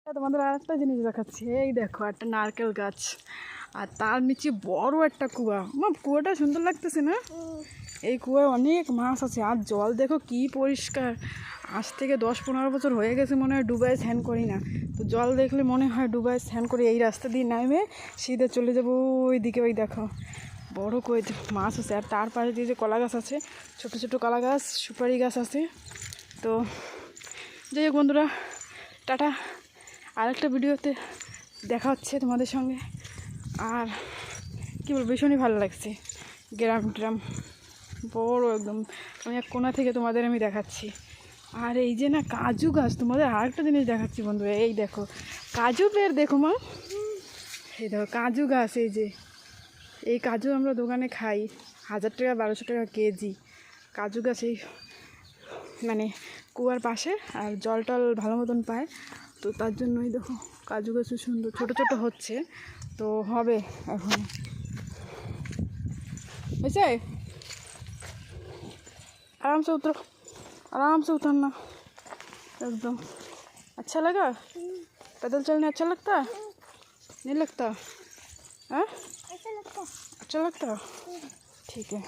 তোমাদের আর একটা জিনিস দেখাচ্ছি। এই দেখো একটা নারকেল গাছ, আর তার নিচে বড় একটা কুয়া। কুয়াটা সুন্দর লাগতেছে না? এই কুয়ায় অনেক মাছ আছে, আর জল দেখো কি পরিষ্কার। আজ থেকে 10-15 বছর হয়ে গেছে মনে হয় ডুবাই স্নান করি না। তো জল দেখলে মনে হয় ডুবাই স্নান করি। এই রাস্তা দিয়ে নামে সিধে চলে যাবো ওই দিকে। ওই দেখো বড় কই মাছ আছে, আর তার পাশে দিয়ে যে কলা গাছ আছে, ছোট ছোট কলা গাছ, সুপারি গাছ আছে। তো যাই হোক বন্ধুরা, টাটা। আরেকটা ভিডিওতে দেখা হচ্ছে তোমাদের সঙ্গে। আর কী বলবো, ভীষণই ভালো লাগছে গ্রাম ট্রাম বড় একদম। আমি এক কোণা থেকে তোমাদের আমি দেখাচ্ছি। আর এই যে না কাজু গাছ, তোমাদের আরেকটা জিনিস দেখাচ্ছি বন্ধু। এই দেখো কাজু পেড়, দেখো মা, এই দেখো কাজু গাছ। এই যে এই কাজু আমরা দোকানে খাই 1000 টাকা 1200 টাকা কেজি। কাজু গাছ এই মানে কুয়ার পাশে, আর জল টল ভালো মতন পায়, তো তার জন্যই দেখো কাজু গাছও সুন্দর ছোট ছোট হচ্ছে। তো হবে এখন, হয়েছে। आराम से उतरो, आराम से उतरना एकदम। अच्छा लगा? पैदल चलने अच्छा लगता है? नहीं लगता? हाँ अच्छा लगता, ठीक है।